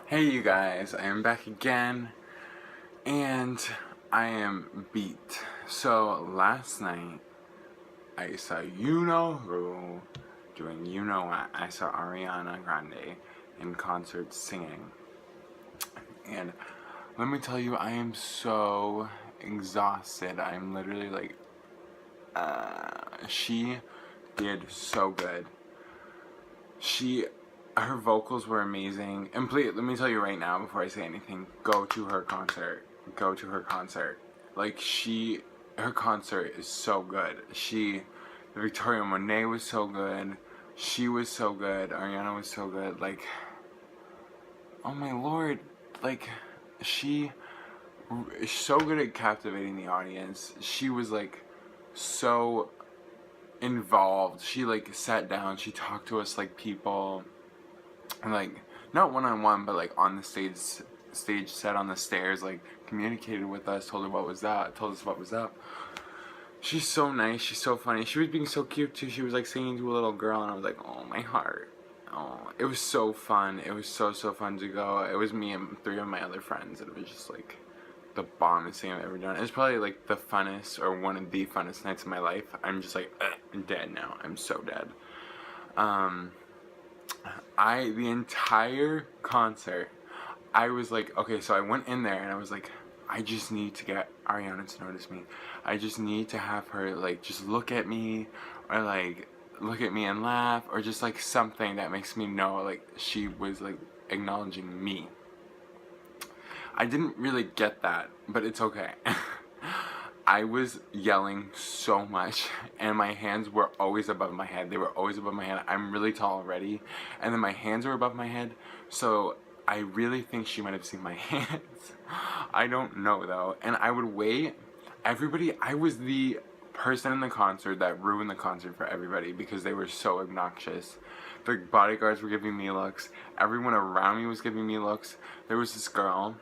Hey you guys, I am back again, and I am beat. So last night, I saw you-know-who doing you-know-what. I saw Ariana Grande in concert singing. And let me tell you, I am so exhausted. I'm literally like, she did so good. Her vocals were amazing. And please, let me tell you right now, before I say anything, go to her concert. Go to her concert. Like, her concert is so good. Victoria Monet was so good. She was so good. Ariana was so good. Like, oh my lord. Like, she is so good at captivating the audience. She was, like, so involved. She, like, sat down. She talked to us like people. And like, not one-on-one, but like on the stage set on the stairs, like communicated with us, told us what was up. She's so nice, she's so funny. She was being so cute too. She was like singing to a little girl, and I was like, oh my heart. Oh, it was so fun. It was so fun to go. It was me and 3 of my other friends, and it was just like the bombest thing I've ever done. It's probably like the funnest, or one of the funnest nights of my life. I'm just like, I'm dead now. I'm so dead. The entire concert, I was like, okay, so I went in there and I was like, I just need to get Ariana to notice me. I just need to have her, like, just look at me, or, like, look at me and laugh, or just, like, something that makes me know, like, she was, like, acknowledging me. I didn't really get that, but it's okay. I was yelling so much, and my hands were always above my head. They were always above my head. I'm really tall already, and then my hands were above my head, so I really think she might have seen my hands. I don't know, though. And I would wait. I was the person in the concert that ruined the concert for everybody because they were so obnoxious. The bodyguards were giving me looks. Everyone around me was giving me looks. There was this girl,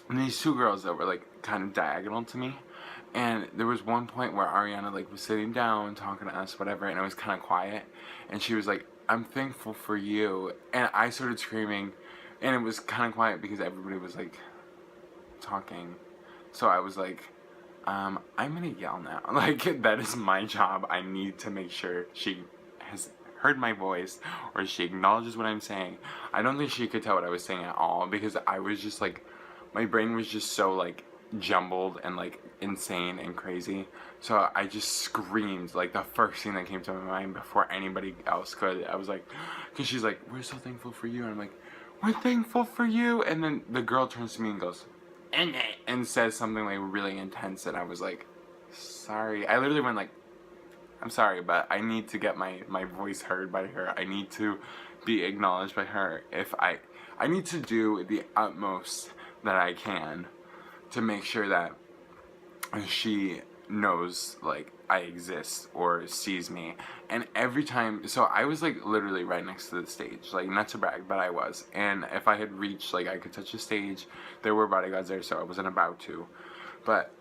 and these 2 girls that were, like, kind of diagonal to me. And there was one point where Ariana, like, was sitting down, talking to us, whatever, and it was kind of quiet. And she was like, I'm thankful for you. And I started screaming, and it was kind of quiet because everybody was, like, talking. So I was like, I'm gonna yell now. Like, that is my job. I need to make sure she has heard my voice, or she acknowledges what I'm saying. I don't think she could tell what I was saying at all, because I was just, like, my brain was just so, like, jumbled and, like, insane and crazy. So I just screamed, like, the first thing that came to my mind before anybody else could. I was like, because she's like, we're so thankful for you. And I'm like, we're thankful for you. And then the girl turns to me and goes, and says something, like, really intense. And I was like, sorry. I literally went like, I'm sorry, but I need to get my voice heard by her. I need to be acknowledged by her. I need to do the utmost that I can to make sure that she knows, like, I exist or sees me. And every time, so I was, like, literally right next to the stage, like, not to brag, but I was. And if I had reached, like, I could touch the stage, there were bodyguards there, so I wasn't about to. But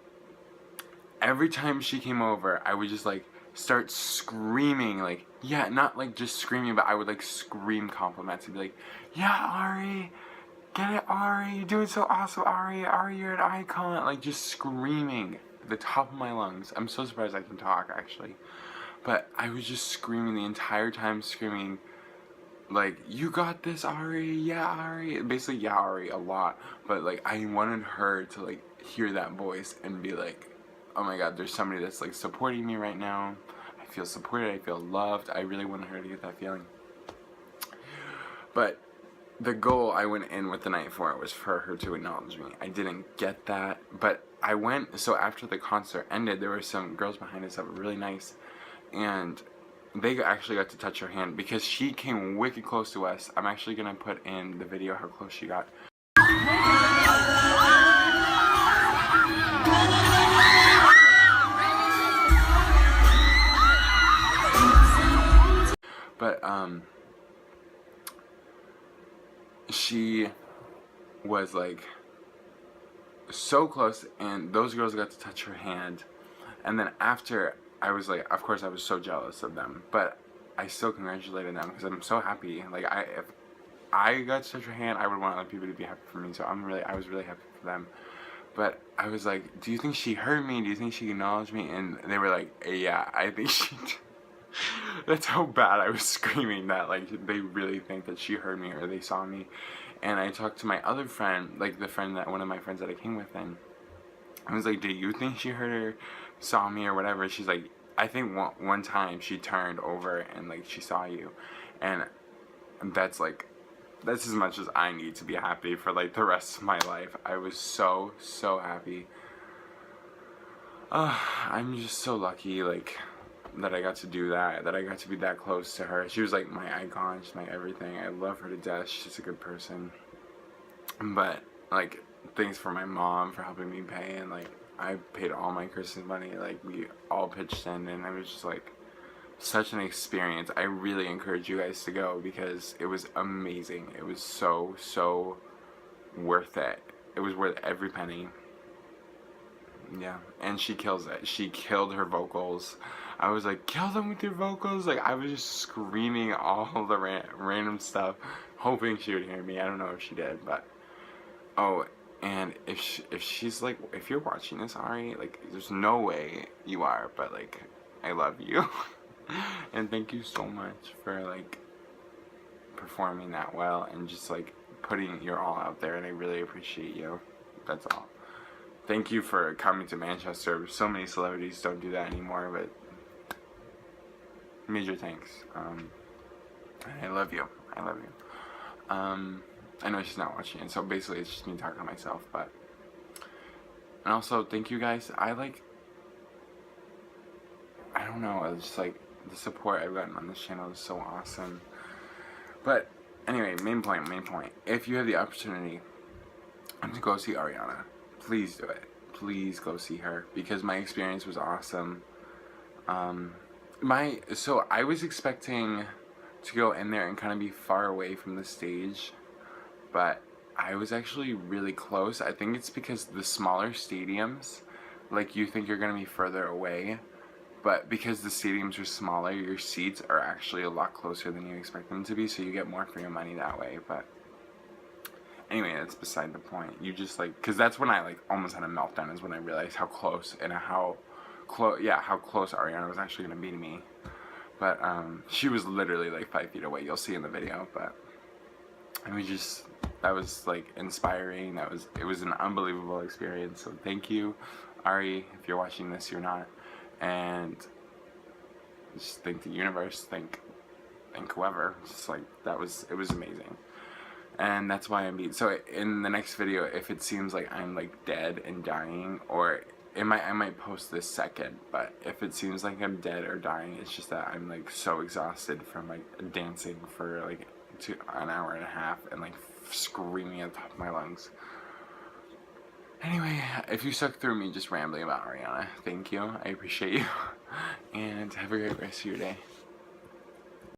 every time she came over, I would just, like, start screaming, like, yeah, not, like, just screaming, but I would, like, scream compliments and be like, yeah, Ari, get it, Ari, you're doing so awesome, Ari, you're an icon, like, just screaming at the top of my lungs. I'm so surprised I can talk, actually. But I was just screaming the entire time, screaming, like, you got this, Ari, yeah, Ari, basically, yeah, Ari, a lot. But, like, I wanted her to, like, hear that voice and be like, oh my god, there's somebody that's, like, supporting me right now. I feel supported, I feel loved. I really wanted her to get that feeling. But the goal I went in with the night for was for her to acknowledge me. I didn't get that, but I went, so after the concert ended, there were some girls behind us that were really nice, and they actually got to touch her hand, because she came wicked close to us. I'm actually going to put in the video how close she got. But, she was, like, so close, and those girls got to touch her hand. And then after, I was like, of course I was so jealous of them, but I still congratulated them because I'm so happy. Like, I got such a hand, I would want other people to be happy for me. So I was really happy for them. But I was like, do you think she heard me? Do you think she acknowledged me? And they were like, yeah, I think she did. That's how bad I was screaming that, like, they really think that she heard me or they saw me. And I talked to my other friend, like one of my friends that I came with, and I was like, do you think she heard her, saw me or whatever? She's like, I think one time she turned over and like she saw you. And that's like, that's as much as I need to be happy for like the rest of my life. I was so happy. I'm just so lucky, like, that I got to do that, that I got to be that close to her. She was like my icon, she's my everything. I love her to death. She's just a good person. But like, thanks for my mom for helping me pay, and like I paid all my Christmas money. Like, we all pitched in, and it was just like such an experience. I really encourage you guys to go because it was amazing. It was so worth it. It was worth every penny. Yeah, and she kills it. She killed her vocals. I was like, kill them with your vocals. Like, I was just screaming all the random stuff, hoping she would hear me. I don't know if she did, but oh, and if she's like, if you're watching this, Ari, like, there's no way you are, but like, I love you. And thank you so much for like performing that well and just like putting your all out there, and I really appreciate you. That's all. Thank you for coming to Manchester. So many celebrities don't do that anymore, but major thanks. I love you. I love you. I know she's not watching it, so basically it's just me talking to myself, but, and also thank you guys. I don't know, it's just like the support I've gotten on this channel is so awesome. But anyway, main point. If you have the opportunity to go see Ariana, please do it. Please go see her because my experience was awesome. So I was expecting to go in there and kind of be far away from the stage, but I was actually really close. I think it's because the smaller stadiums, like, you think you're gonna be further away, but because the stadiums are smaller, your seats are actually a lot closer than you expect them to be, so you get more for your money that way. But anyway, that's beside the point. You just like, because that's when I like almost had a meltdown, is when I realized how close and how close Ariana was actually gonna be to me. But she was literally like 5 feet away. You'll see in the video. But I mean, that was like inspiring. It was an unbelievable experience. So thank you, Ari. If you're watching this, you're not. And just thank the universe. Thank whoever. Just like it was amazing. And that's why I'm beat. So in the next video, if it seems like I'm like dead and dying, or I might post this second, but if it seems like I'm dead or dying, it's just that I'm like so exhausted from like dancing for like an hour and a half and like screaming at the top of my lungs. Anyway, if you stuck through me just rambling about Ariana, thank you. I appreciate you. And have a great rest of your day.